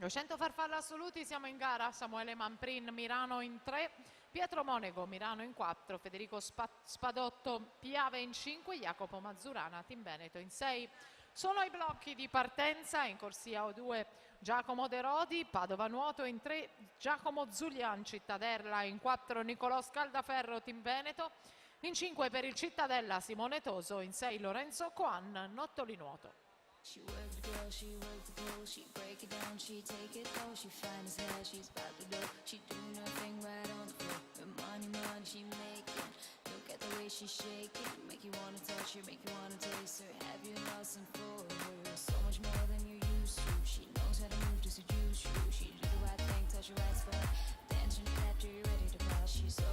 200 farfalle assoluti, siamo in gara. Samuele Manprin, Mirano in 3, Pietro Monego, Mirano in 4, Federico Spadotto, Piave in 5, Jacopo Mazzurana, Team Veneto in 6. Sono i blocchi di partenza. In corsia O2 Giacomo De Rodi, Padova Nuoto in 3, Giacomo Zulian, Cittadella in 4, Nicolò Scaldaferro, Team Veneto in 5 per il Cittadella Simone Toso, in 6 Lorenzo Coan, Nottoli Nuoto. She work the girl, she work the pole, she break it down, she take it all, she find as hell, she's about to go, she do nothing right on the floor, her money, money she making, look at the way she's shaking, make you wanna touch her, make you wanna taste her, have you lost and for her, so much more than you used to, she knows how to move to seduce you, she do the right thing, touch your right spot, dancing after you're ready to pass, she's so